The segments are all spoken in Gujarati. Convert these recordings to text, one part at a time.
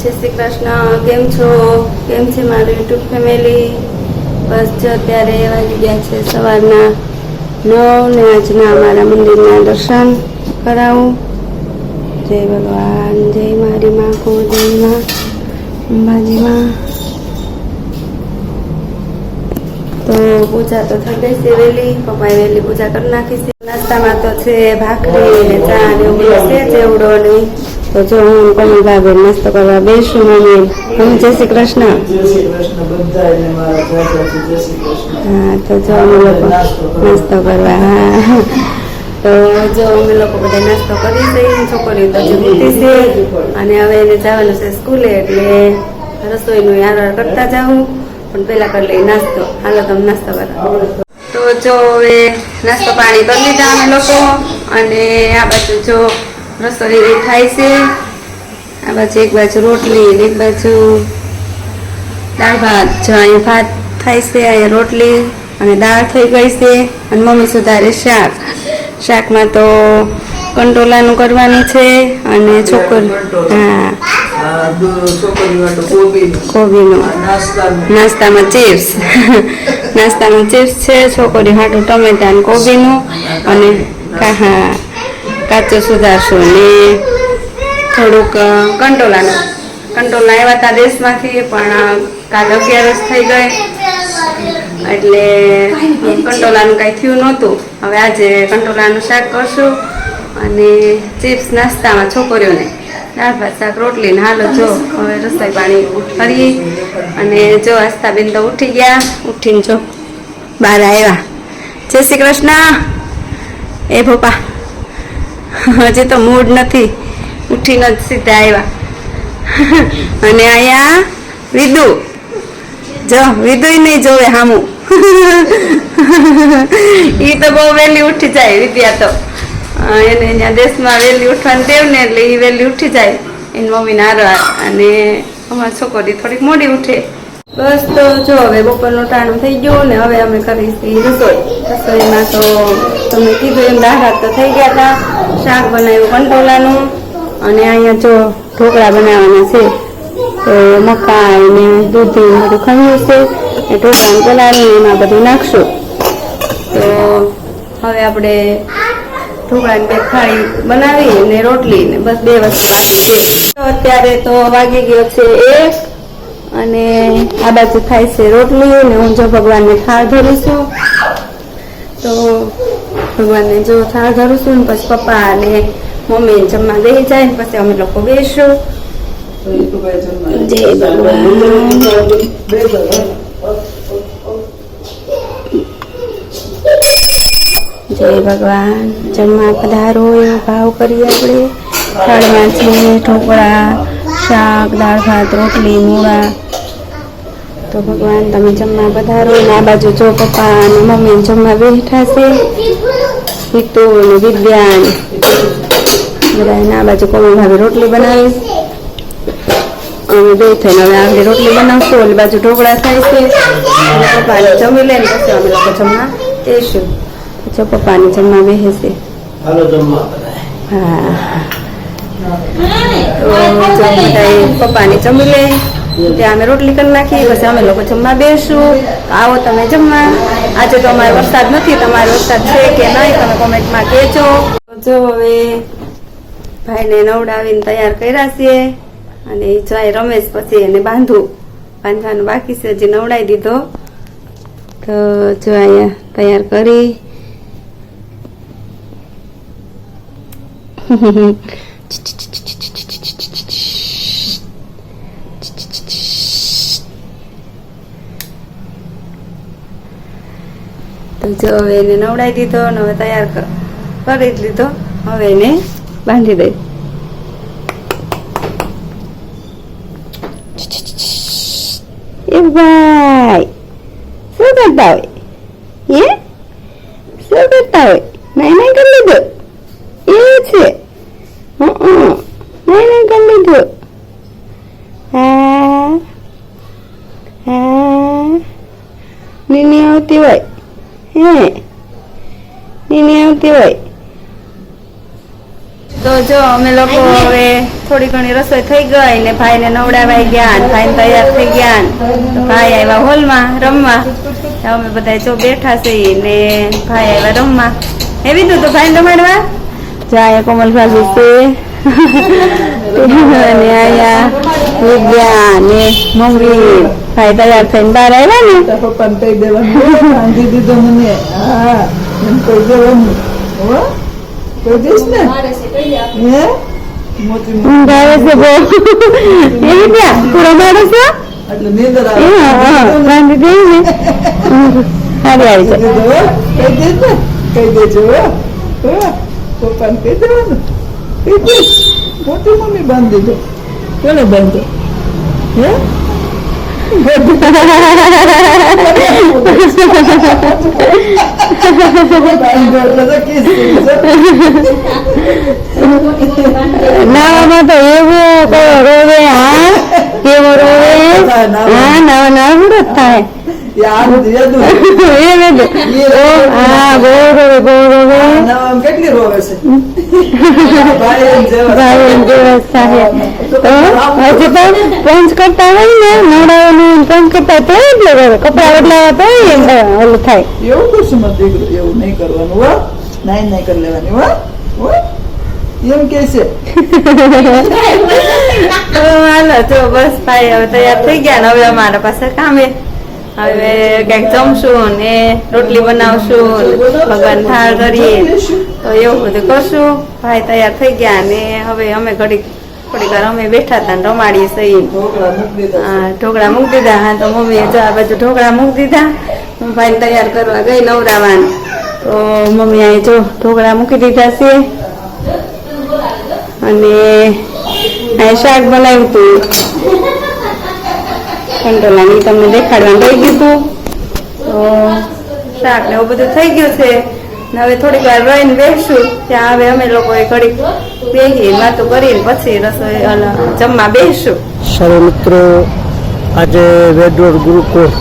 જય શ્રી કૃષ્ણ. કેમ છો? કેમ છે મારું યુટ્યુબ ફેમિલી? બસ જો અત્યારે વાગી ગયા છે સવારના 9 ને આજના અમારા મંદિરના દર્શન કરાવું. જય ભગવાન, જય મારી માં કુળદેવીમાં, અંબાજીમાં. તો પૂજા તો થઈ ગઈ છે વહેલી, પપ્પાએ વહેલી પૂજા કરી નાખી છે. નાસ્તામાં તો છે ભાખરી ને ચા ને એવું બધું છે ચેવડો ને. તો જો હું કોમલ ભાભી નાસ્તો કરવા બેસું. મમ્મી જય શ્રી કૃષ્ણ. હા, તો જો અમે લોકો નાસ્તો કરવા. હા, તો જો અમે લોકો બધા નાસ્તો કરી દઈએ. છોકરીઓ તો હજી મૂકી છે અને હવે એને જવાનું છે સ્કૂલે, એટલે રસોઈનું યાર કરતા જાઉં. પણ પહેલાં કરી લઈ નાસ્તો. હાલો તમે નાસ્તો કરો. તો જો હવે નાસ્તો પાણી કરી લીધા અમે લોકો, અને આ બાજુ જો રસોઈ થાય છે. આ બાજુ એક બાજુ રોટલી, એક બાજુ દાળ ભાત. જો અહીંયા ભાત થાય છે, અહીંયા રોટલી અને દાળ થઈ ગઈ છે. અને મમ્મી સુધારે શાક. શાકમાં તો કંટોલાનું કરવાનું છે અને છોકરી કોબીનું. નાસ્તામાં ચિપ્સ. નાસ્તામાં ચિપ્સ છે. છોકરી હાટું ટમેટા અને કોબીનું, અને કાચું સુધારશું ને થોડુંક કંટોલા આવ્યા હતા દેશમાંથી, પણ કાલ 11 થઈ ગઈ એટલે કંટોલાનું કાંઈ થયું નહોતું. હવે આજે કંટોલાનું શાક કરશું અને ચિપ્સ નાસ્તામાં છોકરીઓને, દાળ ભાત શાક રોટલી ને. હાલો જો હવે રસોઈ પાણી કરીએ. અને જો આસ્તાબેન તો ઉઠી ગયા. ઉઠીને જો બહાર આવ્યા. જય શ્રી કૃષ્ણ. એ પપ્પા હજી તો મૂડ નથી, ઉઠીને જ સીધા આવ્યા. અને અહીંયા વિદુ, જો વિદુ નહીં જોવે હામું. એ તો બહુ વહેલી ઉઠી જાય વિદ્યા તો. એને અહીંયા દેશમાં વહેલી ઉઠવાની ટેવ ને, એટલે એ વહેલી ઉઠી જાય એની મમ્મીને હારવા. અને અમારી છોકરી થોડીક મોડી ઉઠે. બસ તો જો હવે બપોરનું ટાણું થઈ ગયું ને હવે અમે કરીશું રસોઈ. રસોઈમાં તો તમે કીધું એમ દાળ ભાત તો થઈ ગયા હતા. શાક બનાવ્યું કંટોલાનું, અને અહીંયા જો ઢોકળા બનાવવાના છે. તો મકાઈ ને દૂધી બધું ખમ્યું છે. એ ઢોકળાનું પલાળીને એમાં બધું નાખશું. તો હવે આપણે ઢોકળાની બે થાળી બનાવી ને રોટલી ને બસ 2 વસ્તુ બાકી છે. તો અત્યારે તો વાગી ગયો છે 1, અને આ બાજુ થાય છે રોટલી ને હું જો ભગવાનને થાળ ધરું છું. તો ભગવાનને જો થાળ ધરું છું ને પછી પપ્પા અને મમ્મી જમવા બેસી જાય ને પછી અમે લોકો બેસું. જય ભગવાન. જય ભગવાન. જમવા પધારો એવો ભાવ કરીએ આપણે. થાળમાં છે ઢોકળા, શાક, દાળ ભાત, રોટલી, મૂળા. તો ભગવાન તમે જમવા પધારો. ને આ બાજુ જો પપ્પા અને મમ્મી જમવા બેઠા છે. હિતુ ને વિદ્યા ને બધા. આ બાજુ કોમલ ભાભી રોટલી બનાવી. અમે બે થઈને હવે આગળ રોટલી બનાવશું. ઓલી બાજુ ઢોકળા થાય છે. પપ્પાને જમી લે ને પછી અમે લોકો જમવા બેસું. જો પપ્પાને જમવા બેસે છે. હા, તો પપ્પાને જમી લે ત્યાં અમે રોટલી કરી નાખી. પછી અમે લોકો જમવા બેસું. આવો તમે જમવા. આજે તો અમારે વરસાદ નથી. તમારે વરસાદ છે કે નહીં તમે કોમેન્ટમાં કહેજો. જો હવે ભાઈને નવડાવીને તૈયાર કર્યા છીએ, અને એ જાય રમેશ. પછી એને બાંધવાનું બાકી છે. હજી નવડાવી દીધો. તો જો અહીંયા તૈયાર કરી. તો જો હવે એને નવડાવી દીધો ને હવે તૈયાર કરી લીધો. હવે એને બાંધી દઈ. એ ભાઈ શું કરતા હોય? શું કરતા હોય? નહીં કરી લીધું એવું છે. નહીં કરી લીધું. નીની આવતી હોય. નીની આવતી હોય. તો જો અમે લોકો હવે થોડી ઘણી રસોઈ થઈ ગઈ ને ભાઈને નવડાવાઈ ગયા ને ભાઈને તૈયાર થઈ ગયા ને તો ભાઈ આવ્યા હોલમાં રમવા. અમે બધા જો બેઠા છીએ ને ભાઈ આવ્યા રમવા. એવી તો ભાઈ રમાડવા જાય કોમલ ભાભી છે અને અહીંયા વિદ્યા ને મમ્મી ભાઈ તૈયાર થઈને બહાર આવ્યા ને પપ્પાને કહી દેવાનું બાંધી દીધો મને. હા એમ કહી દેવાનું. કહી દઈશ ને હે મોતી ઊંઘ આવે છે બહુ. એ વિદ્યા તું રમાડો છો એટલે નીંદર બાંધી દઈ ને સારી આવી છે. કહી દેજ ને કહી દેજો પપ્પાને કહી દેવાનું. કહી દઈશ મોટી મમ્મી બાંધી દો. કોને બાંધો હે નાવામાં તો એવું રોવે. હા કેવો રોવે. હા નાવા નાવા જ થાય. કેટલી રોવે છે પંચ કરતા હોય ને નવડાવવાનું પંચ કરતા તો એટલે રોવે. કપડા બદલાવા તો ઓલું થાય. એવું કરશું મત દીકરો. એવું નહીં કરવાનું હો. નાઈ નાઈ કરી લેવાની હો એમ કે છે. હાલો જો બસ ભાઈ હવે તૈયાર થઈ ગયા ને હવે અમારા પાસે કામે. હવે કઈક જમશું ને રોટલી બનાવશું ભગવાન થાળ કરીએ તો એવું બધું કરશું. ભાઈ તૈયાર થઈ ગયા ને હવે અમે થોડીક વાર અમે બેઠા હતા ને રમાડીએ સહી. હા ઢોકળા મૂકી દીધા. હા તો મમ્મીએ જો આ બાજુ ઢોકળા મૂકી દીધા. હું ભાઈ તૈયાર કરવા ગઈ નવરાવાન તો મમ્મી અહીં જો ઢોકળા મૂકી દીધા છે અને અહીં શાક બનાવ્યું હતું. કંટોલાની તમને દેખાડવાનું રહી ગયું હતું તો શાક ને એવું બધું થઈ ગયું છે. હવે થોડીક વાર રહીને બેસશું. ત્યાં હવે અમે લોકોએ ઘડીક બેસી વાતો કરીને પછી રસોઈ જમવા બેસશું. સારા મિત્રો, આજે વેડરોડ ગુરુકુળ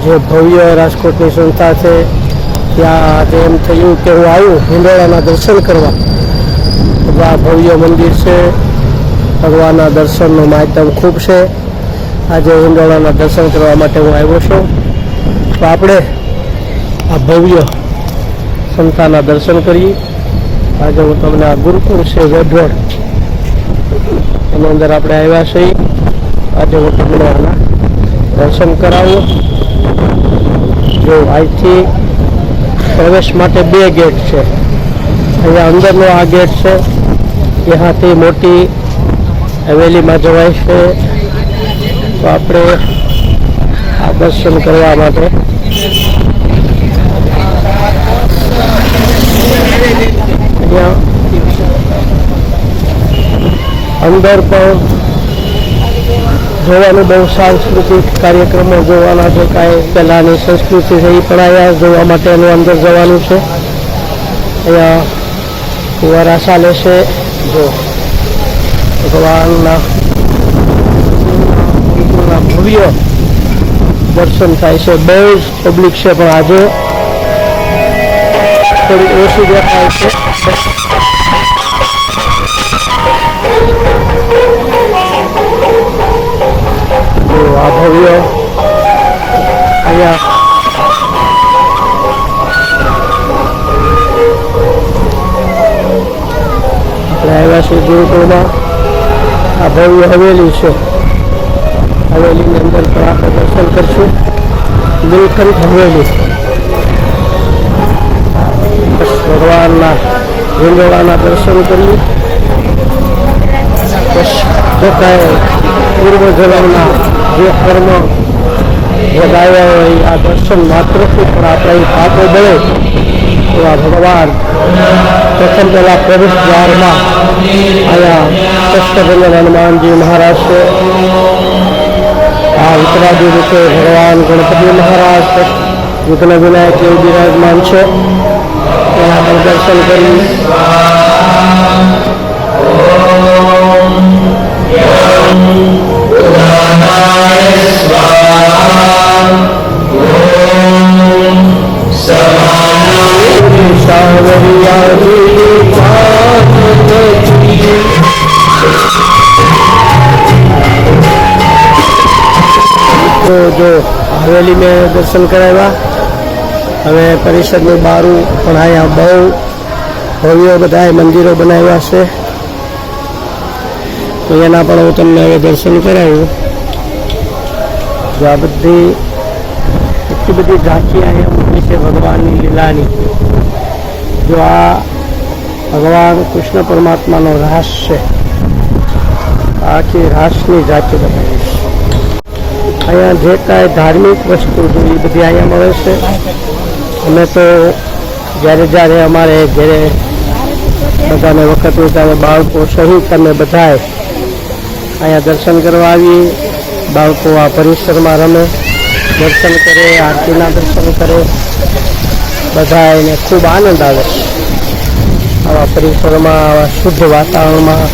જે ભવ્ય રાજકોટની સંસ્થા છે ત્યાં આજે એમ થયું કે હું આવ્યું હિંડોળાના દર્શન કરવા. આ ભવ્ય મંદિર છે. ભગવાનના દર્શનનું માધ્યમ ખૂબ છે. આજે હિંડોળાના દર્શન કરવા માટે હું આવ્યો છું. તો આપણે આ ભવ્ય સંસ્થાના દર્શન કરીએ. આજે હું તમને આ ગુરુકુળ છે વેડરોડ એની અંદર આપણે આવ્યા છીએ. આજે હું તમને આના દર્શન કરાવું. જો અહીંથી પ્રવેશ માટે 2 ગેટ છે. અહીંયા અંદરનો આ ગેટ છે. ત્યાંથી મોટી હવેલીમાં જવાય છે. તો આપણે આ દર્શન કરવા માટે અહીંયા અંદર પણ જોવાનું બહુ સાંસ્કૃતિક કાર્યક્રમો જોવાના છે. કાંઈ પહેલાંની સંસ્કૃતિ છે એ પણ અહીંયા જોવા માટેનું અંદર જવાનું છે. અહીંયા ફુવારા ચાલે છે. જો ભગવાનના ભવ્ય દર્શન થાય છે. બહુ જ પબ્લિક છે પણ આજે થોડી ઓછી દેખાય છે. આ ભવ્ય અહીંયા આપણે આવ્યા છીએ ગુરુકુળમાં. આ ભવ્ય હવેલી છે. હવેલીની અંદર પણ આપણે દર્શન કરશું. નીલકંઠ હવેલી. ભગવાનના હિંડોળાના દર્શન કરી જો કાંઈ પૂર્વજન્મના જે કર્મ વધાર્યા હોય આ દર્શન માત્રથી પણ આપણે પાપો બળે એવા ભગવાન પ્રથમ પહેલાં પ્રવેશ દ્વારમાં અહીંયા કષ્ટભંજન હનુમાનજી મહારાજ છે. આ ઉત્તરાદી રીતે ભગવાન ગણપતિ મહારાજ વિઘ્ન વિનાયક એવું બિરાજમાન છે. એના પણ દર્શન કરી तो जो हवेली में दर्शन कराया हवे परिसर में बारू पण अहींया बहु भव्य बधाय मंदिरों बनाव्या छे तो एना पण हूँ तमने हवे दर्शन कराव्युं। जो आ बधी एटली बधी झांकी अहींया मूकी छे भगवाननी लीलानी। जो आ भगवान कृष्ण परमात्मा नो रास छे आखी रासनी झांकी बनावी छे। अहींया जे कांई धार्मिक वस्तु जोई बधी अहींया मळे छे। अमे तो ज्यारे ज्यारे अमारे घरे बधाने वखत હોય ત્યારે બાળકો સહિત અમે બધાએ અહીંયા દર્શન કરવા આવીએ। બાળકો આ પરિસરમાં રમે, દર્શન કરે, આરતીના દર્શન કરે, બધાને ખૂબ આનંદ આવે છે આવા પરિસરમાં, આવા શુદ્ધ વાતાવરણમાં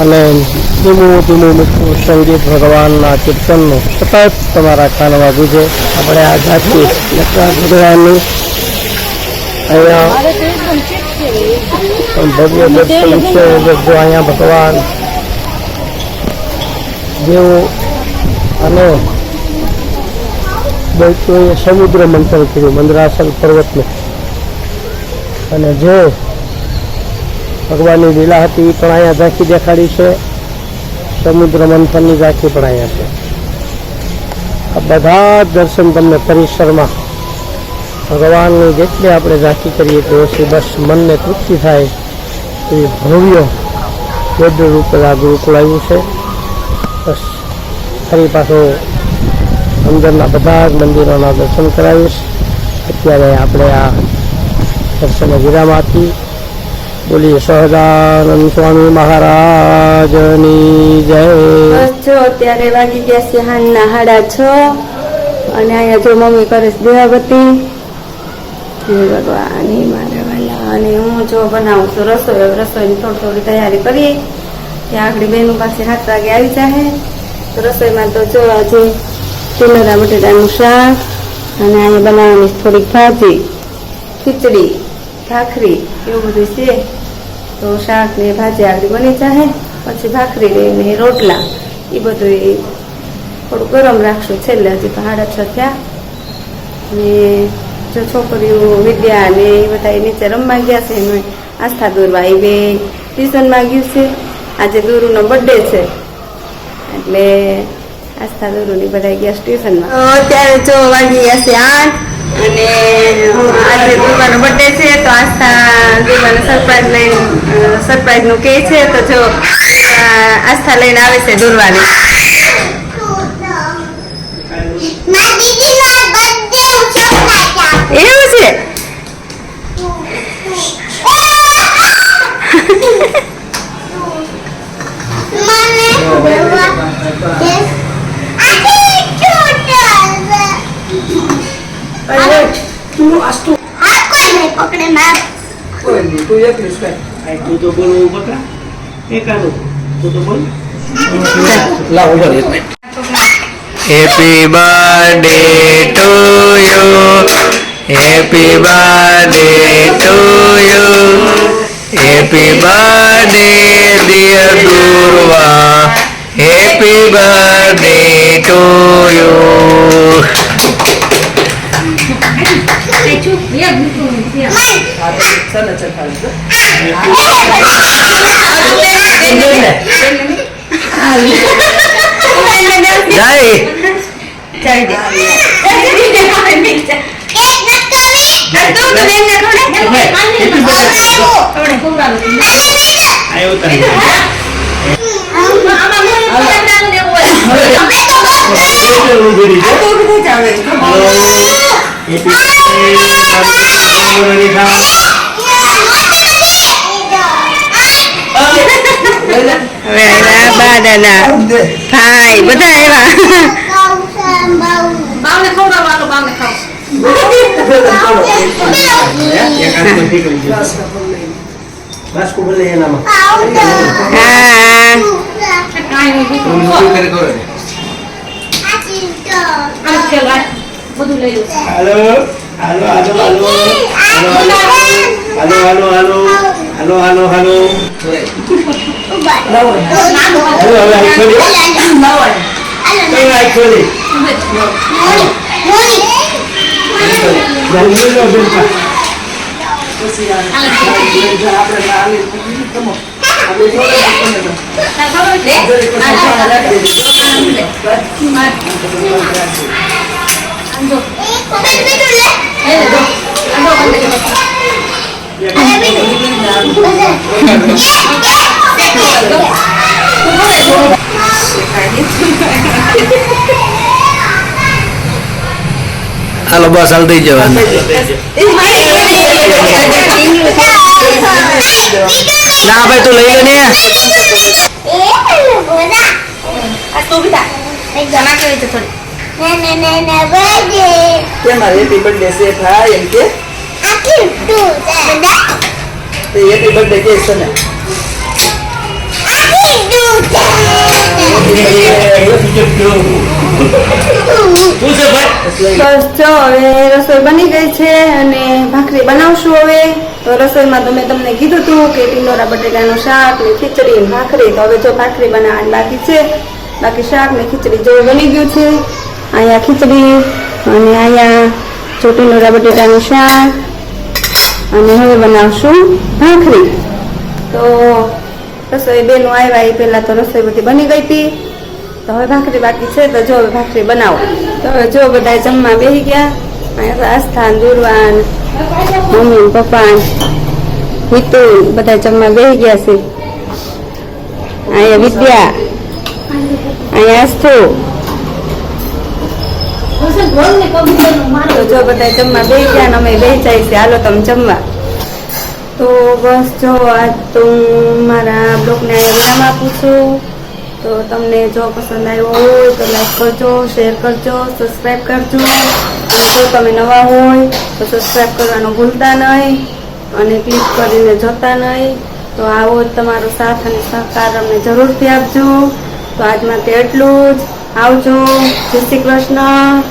અને ધીમું ધીમું મીઠું સંગીત ભગવાનના કીર્તનનું સતત તમારા કાનમાં ગુંજે। આપણે આ જાતિ ભગવાનની અહીંયા ભવ્ય દર્શન છે। જો અહીંયા ભગવાન જેવો અને દૈત્યોએ સમુદ્ર મંથન કર્યું મંદરાચલ પર્વતનું અને જે ભગવાનની લીલા હતી એ પણ અહીંયા ઝાંખી દેખાડી છે। સમુદ્ર મંથનની ઝાંખી પણ અહીંયા છે। આ બધા દર્શન તમને પરિસરમાં ભગવાનની જેટલી આપણે ઝાંખી કરીએ તો ઓછી બસ મનને તૃપ્તિ થાય એવી ભવ્ય વેદ રૂપે આ ગુરુકુળ આવ્યું છે। બસ ફરી પાછો અંદરના બધા જ મંદિરોના દર્શન કરાવીશ। અત્યારે આપણે આ દર્શને વિરામ આપી। બોલીએ સહજાનંદ સ્વામી મહારાજની જય। બસ જો અત્યારે વાગી ગયા છે હાંજના 6:30 અને અહીંયા જો મમ્મી કરે છે દેવાબતી। હે ભગવાન હે મારા વાલા। અને હું જો બનાવું છું રસોઈ। રસોઈની થોડી થોડી તૈયારી કરીએ ત્યાં આગળ બહેનો પાસે 7 વાગે આવી જાય। તો રસોઈમાં તો જો આજે ટીંડોરા બટેટાનું શાક અને અહીંયા બનાવવાની થોડીક ભાજી, ખીચડી, ભાખરી એવું બધું છે। તો શાક ને ભાજી આગળ બની જાય, પછી ભાખરી ને રોટલા એ બધું થોડું ગરમ રાખશું છેલ્લે। હજી તો 6:30 થયા ને જો છોકરીઓ વિદ્યા ને એ બધા નીચે રમવા ગયા છે। એનું આસ્થા દોરવા એ બે ટ્યુશનમાં ગયું છે। આજે દુરુનો બર્થડે છે એટલે આસ્થા દુરુની બધા ગયા ટ્યુશનમાં। અત્યારે જો વાગી ગયા છે 8 અને આજે દુર્વાનો બર્થડે છે તો આસ્થા દુર્વાને સરપ્રાઈઝ નું કહે છે। તો જો આસ્થા લઈને આવે છે દુર્વાને। એવું છે તું તો બોલ બકરા એકાદો તું તો બોલ લાવો બોલ એક minute. Happy birthday to you. Happy birthday to you. Happy birthday dear Durva. Happy birthday to you. Jai. દાદા ભાઈ બધા હાલો બસ હાલ થઈ જવાનું ના ભાઈ તું લઈ લો ને કેમ હેપી બર્થડે છે ભાઈ એમ કે હેપી બર્થડે કે છે ને બસ જો હવે રસોઈ બની ગઈ છે અને ભાખરી બનાવશું હવે. તો રસોઈમાં તો મેં તમને કીધું હતું કે ટીંડોરા બટેટાનું શાક ને ખીચડી ને ભાખરી. તો હવે જો ભાખરી બનાવવાની બાકી છે, બાકી શાક ને ખીચડી જો બની ગયું છે. અહીંયા ખીચડી અને અહીંયા જો ટીંડોરા બટેટાનું શાક અને હવે બનાવશું ભાખરી. તો રસોઈ બેનો આવ્યા એ પહેલાં તો રસોઈ બધી બની ગઈ હતી. તો હવે ભાખરી બાકી છે તો જો હવે ભાખરી બનાવો. તો હવે જો બધા જમવા બેસી ગયા. અહીંયા આસ્થાન દુર્વાન મમ્મી પપ્પા હિતુ બધા જમવા બેસી ગયા છે. અહીંયા વિદ્યા અહીંયા આસ્થુ તો જો બધા જમવા બેસી ગયા ને અમે બેસી જાય છે. હાલો તમે જમવા. તો બસ જો આજ તો હું મારા બ્લોગને વિરામ આપું છું. તો તમને જો પસંદ આવ્યો હોય તો લાઈક કરજો, શેર કરજો, સબસ્ક્રાઈબ કરજો. અને જો તમે નવા હોય તો સબસ્ક્રાઈબ કરવાનું ભૂલતા નહીં અને ક્લિક કરીને જોતા નહીં. તો આવો જ તમારો સાથ અને સહકાર અમને જરૂરથી આપજો. તો આજ માટે એટલું જ. આવજો. જય શ્રી કૃષ્ણ.